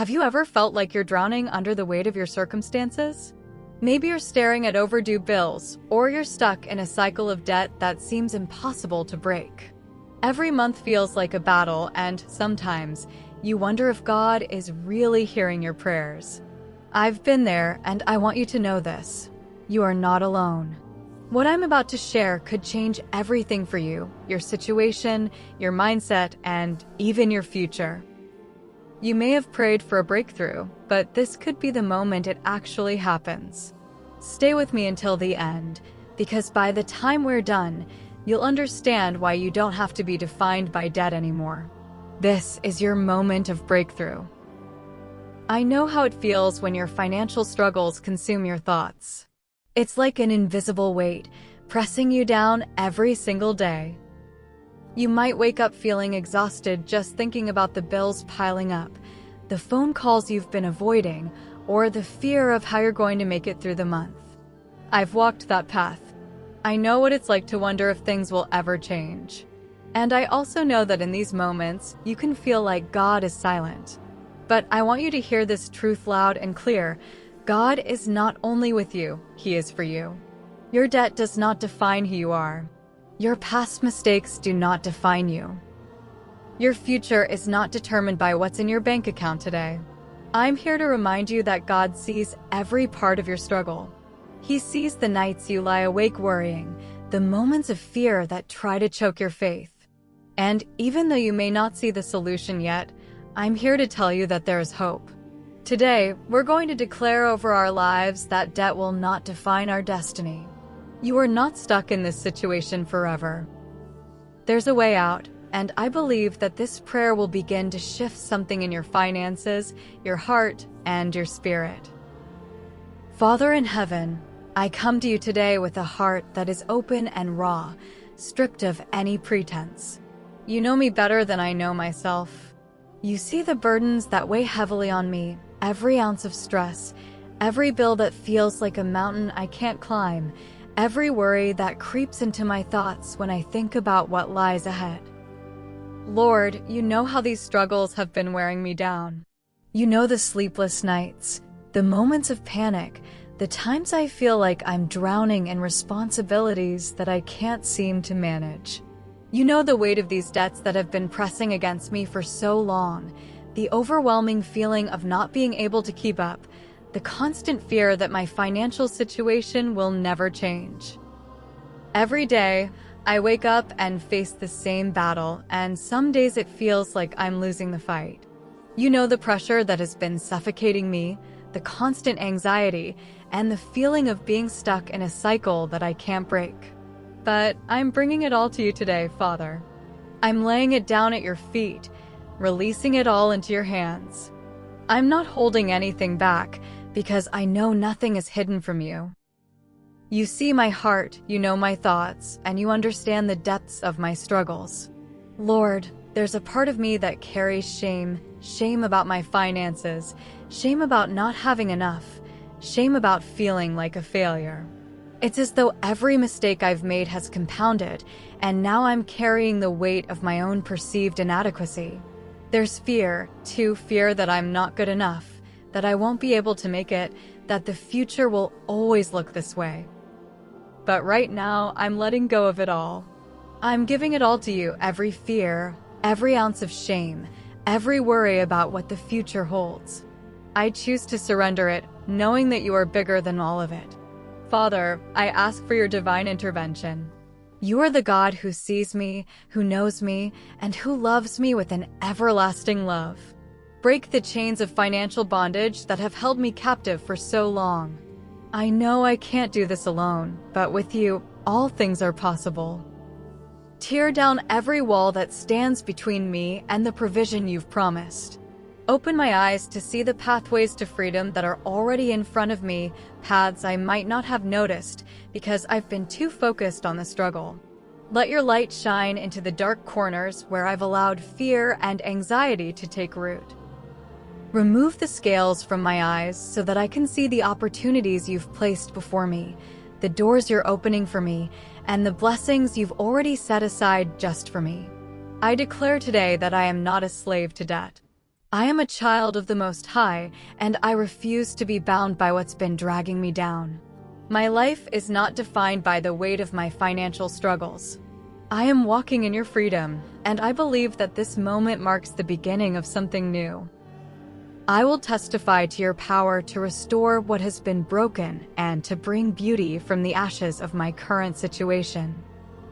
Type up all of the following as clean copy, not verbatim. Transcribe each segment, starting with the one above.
Have you ever felt like you're drowning under the weight of your circumstances? Maybe you're staring at overdue bills, or you're stuck in a cycle of debt that seems impossible to break. Every month feels like a battle, and sometimes you wonder if God is really hearing your prayers. I've been there, and I want you to know this. You are not alone. What I'm about to share could change everything for you, your situation, your mindset, and even your future. You may have prayed for a breakthrough, but this could be the moment it actually happens. Stay with me until the end, because by the time we're done, you'll understand why you don't have to be defined by debt anymore. This is your moment of breakthrough. I know how it feels when your financial struggles consume your thoughts. It's like an invisible weight, pressing you down every single day. You might wake up feeling exhausted just thinking about the bills piling up, the phone calls you've been avoiding, or the fear of how you're going to make it through the month. I've walked that path. I know what it's like to wonder if things will ever change. And I also know that in these moments, you can feel like God is silent. But I want you to hear this truth loud and clear. God is not only with you, He is for you. Your debt does not define who you are. Your past mistakes do not define you. Your future is not determined by what's in your bank account today. I'm here to remind you that God sees every part of your struggle. He sees the nights you lie awake worrying, the moments of fear that try to choke your faith. And even though you may not see the solution yet, I'm here to tell you that there is hope. Today, we're going to declare over our lives that debt will not define our destiny. You are not stuck in this situation forever. There's a way out, and I believe that this prayer will begin to shift something in your finances, your heart, and your spirit. Father in heaven, I come to you today with a heart that is open and raw, stripped of any pretense. You know me better than I know myself. You see the burdens that weigh heavily on me, every ounce of stress, every bill that feels like a mountain I can't climb, every worry that creeps into my thoughts when I think about what lies ahead. Lord, you know how these struggles have been wearing me down. You know the sleepless nights, the moments of panic, the times I feel like I'm drowning in responsibilities that I can't seem to manage. You know the weight of these debts that have been pressing against me for so long, the overwhelming feeling of not being able to keep up, the constant fear that my financial situation will never change. Every day, I wake up and face the same battle, and some days it feels like I'm losing the fight. You know the pressure that has been suffocating me, the constant anxiety, and the feeling of being stuck in a cycle that I can't break. But I'm bringing it all to you today, Father. I'm laying it down at your feet, releasing it all into your hands. I'm not holding anything back, because I know nothing is hidden from you. You see my heart, you know my thoughts, and you understand the depths of my struggles. Lord, there's a part of me that carries shame about my finances, shame about not having enough, shame about feeling like a failure. It's as though every mistake I've made has compounded, and now I'm carrying the weight of my own perceived inadequacy. There's fear, too, fear that I'm not good enough, that I won't be able to make it, that the future will always look this way. But right now, I'm letting go of it all. I'm giving it all to you, every fear, every ounce of shame, every worry about what the future holds. I choose to surrender it, knowing that you are bigger than all of it. Father, I ask for your divine intervention. You are the God who sees me, who knows me, and who loves me with an everlasting love. Break the chains of financial bondage that have held me captive for so long. I know I can't do this alone, but with you, all things are possible. Tear down every wall that stands between me and the provision you've promised. Open my eyes to see the pathways to freedom that are already in front of me, paths I might not have noticed because I've been too focused on the struggle. Let your light shine into the dark corners where I've allowed fear and anxiety to take root. Remove the scales from my eyes so that I can see the opportunities you've placed before me, the doors you're opening for me, and the blessings you've already set aside just for me. I declare today that I am not a slave to debt. I am a child of the Most High, and I refuse to be bound by what's been dragging me down. My life is not defined by the weight of my financial struggles. I am walking in your freedom, and I believe that this moment marks the beginning of something new. I will testify to your power to restore what has been broken and to bring beauty from the ashes of my current situation.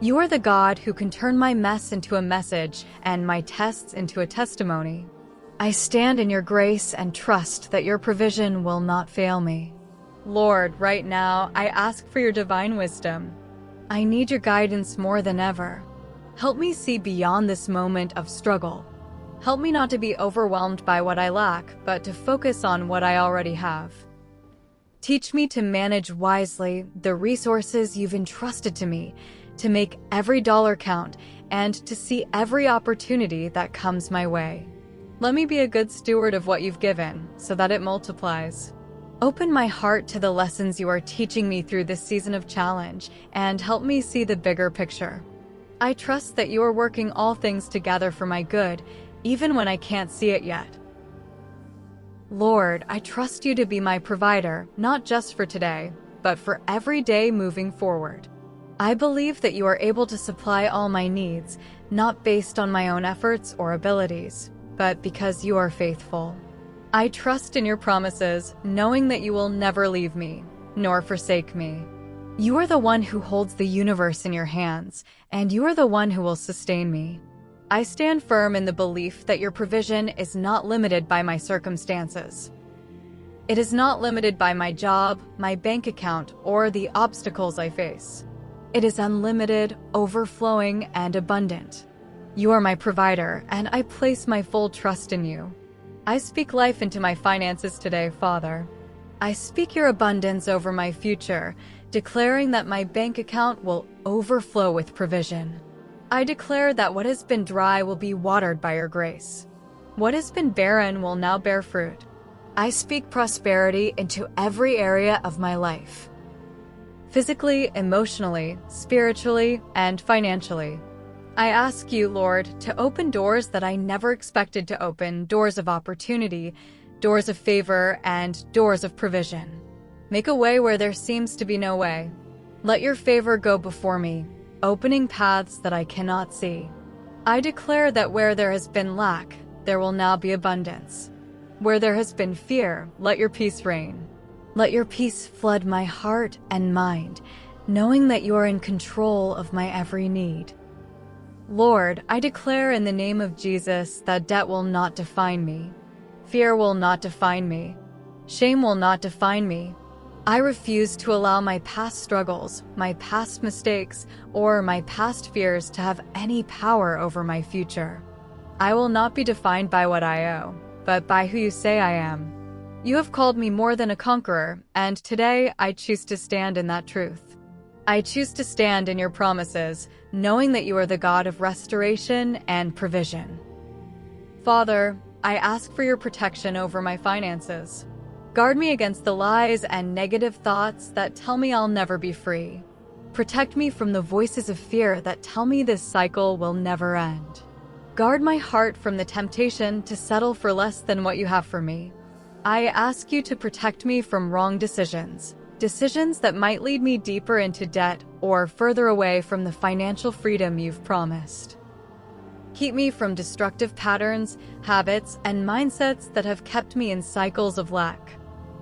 You are the God who can turn my mess into a message and my tests into a testimony. I stand in your grace and trust that your provision will not fail me. Lord, right now, I ask for your divine wisdom. I need your guidance more than ever. Help me see beyond this moment of struggle. Help me not to be overwhelmed by what I lack, but to focus on what I already have. Teach me to manage wisely the resources you've entrusted to me, to make every dollar count, and to see every opportunity that comes my way. Let me be a good steward of what you've given, so that it multiplies. Open my heart to the lessons you are teaching me through this season of challenge, and help me see the bigger picture. I trust that you are working all things together for my good, even when I can't see it yet. Lord, I trust you to be my provider, not just for today, but for every day moving forward. I believe that you are able to supply all my needs, not based on my own efforts or abilities, but because you are faithful. I trust in your promises, knowing that you will never leave me, nor forsake me. You are the one who holds the universe in your hands, and you are the one who will sustain me. I stand firm in the belief that your provision is not limited by my circumstances. It is not limited by my job, my bank account, or the obstacles I face. It is unlimited, overflowing, and abundant. You are my provider, and I place my full trust in you. I speak life into my finances today, Father. I speak your abundance over my future, declaring that my bank account will overflow with provision. I declare that what has been dry will be watered by your grace. What has been barren will now bear fruit. I speak prosperity into every area of my life. Physically, emotionally, spiritually, and financially. I ask you, Lord, to open doors that I never expected to open, doors of opportunity, doors of favor, and doors of provision. Make a way where there seems to be no way. Let your favor go before me, opening paths that I cannot see. I declare that where there has been lack, there will now be abundance. Where there has been fear, let your peace reign. Let your peace flood my heart and mind, knowing that you are in control of my every need. Lord, I declare in the name of Jesus that debt will not define me. Fear will not define me. Shame will not define me. I refuse to allow my past struggles, my past mistakes, or my past fears to have any power over my future. I will not be defined by what I owe, but by who you say I am. You have called me more than a conqueror, and today I choose to stand in that truth. I choose to stand in your promises, knowing that you are the God of restoration and provision. Father, I ask for your protection over my finances. Guard me against the lies and negative thoughts that tell me I'll never be free. Protect me from the voices of fear that tell me this cycle will never end. Guard my heart from the temptation to settle for less than what you have for me. I ask you to protect me from wrong decisions that might lead me deeper into debt or further away from the financial freedom you've promised. Keep me from destructive patterns, habits, and mindsets that have kept me in cycles of lack.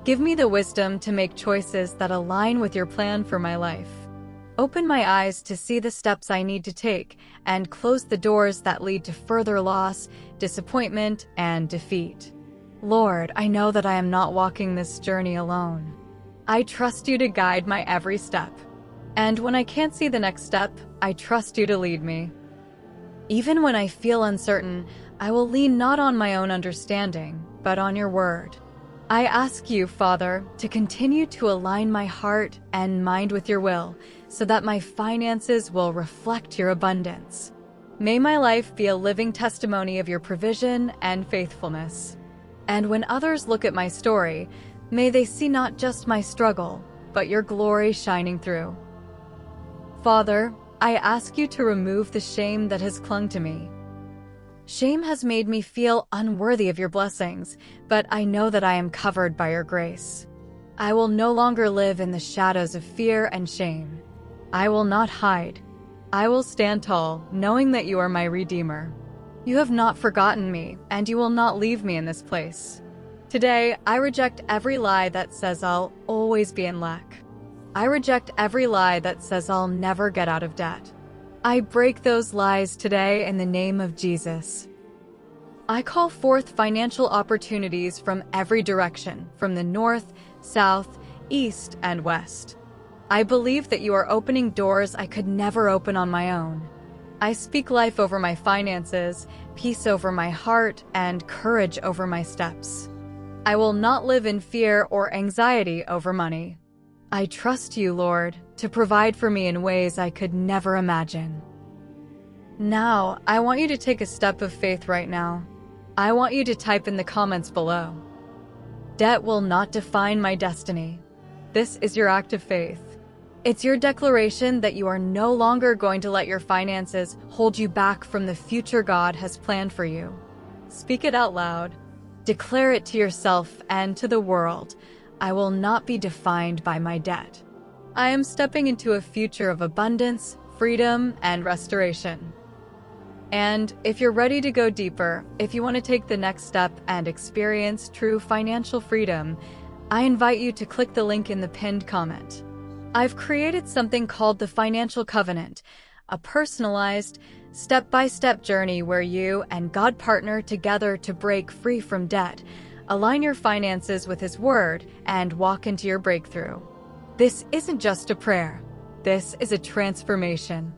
Give me the wisdom to make choices that align with your plan for my life. Open my eyes to see the steps I need to take and close the doors that lead to further loss, disappointment, and defeat. Lord, I know that I am not walking this journey alone. I trust you to guide my every step. And when I can't see the next step, I trust you to lead me. Even when I feel uncertain, I will lean not on my own understanding, but on your word. I ask you, Father, to continue to align my heart and mind with your will, so that my finances will reflect your abundance. May my life be a living testimony of your provision and faithfulness. And when others look at my story, may they see not just my struggle, but your glory shining through. Father, I ask you to remove the shame that has clung to me. Shame has made me feel unworthy of your blessings, but I know that I am covered by your grace. I will no longer live in the shadows of fear and shame. I will not hide. I will stand tall, knowing that you are my Redeemer. You have not forgotten me, and you will not leave me in this place. Today, I reject every lie that says I'll always be in lack. I reject every lie that says I'll never get out of debt. I break those lies today in the name of Jesus. I call forth financial opportunities from every direction, from the north, south, east, and west. I believe that you are opening doors I could never open on my own. I speak life over my finances, peace over my heart, and courage over my steps. I will not live in fear or anxiety over money. I trust you, Lord, to provide for me in ways I could never imagine. Now, I want you to take a step of faith right now. I want you to type in the comments below. Debt will not define my destiny. This is your act of faith. It's your declaration that you are no longer going to let your finances hold you back from the future God has planned for you. Speak it out loud. Declare it to yourself and to the world. I will not be defined by my debt. I am stepping into a future of abundance, freedom, and restoration. And if you're ready to go deeper, if you want to take the next step and experience true financial freedom, I invite you to click the link in the pinned comment. I've created something called the Financial Covenant, a personalized, step-by-step journey where you and God partner together to break free from debt, align your finances with His Word, and walk into your breakthrough. This isn't just a prayer. This is a transformation.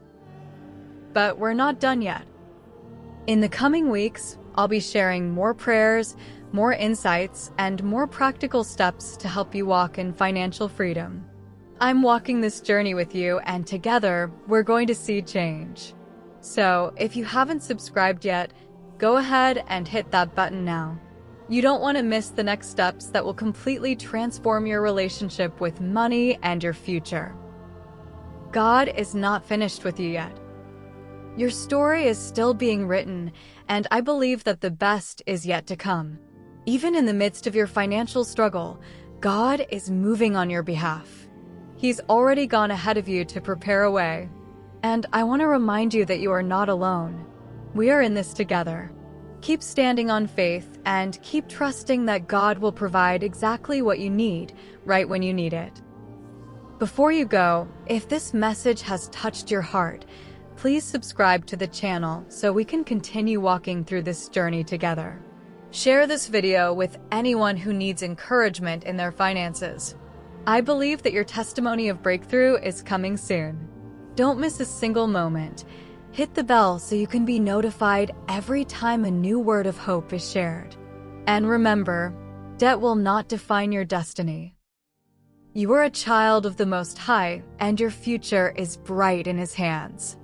But we're not done yet. In the coming weeks, I'll be sharing more prayers, more insights, and more practical steps to help you walk in financial freedom. I'm walking this journey with you, and together, we're going to see change. So, if you haven't subscribed yet, go ahead and hit that button now. You don't want to miss the next steps that will completely transform your relationship with money and your future. God is not finished with you yet. Your story is still being written, and I believe that the best is yet to come. Even in the midst of your financial struggle, God is moving on your behalf. He's already gone ahead of you to prepare a way. And I want to remind you that you are not alone. We are in this together. Keep standing on faith and keep trusting that God will provide exactly what you need, right when you need it. Before you go, if this message has touched your heart, please subscribe to the channel so we can continue walking through this journey together. Share this video with anyone who needs encouragement in their finances. I believe that your testimony of breakthrough is coming soon. Don't miss a single moment. Hit the bell so you can be notified every time a new word of hope is shared. And remember, debt will not define your destiny. You are a child of the Most High, and your future is bright in His hands.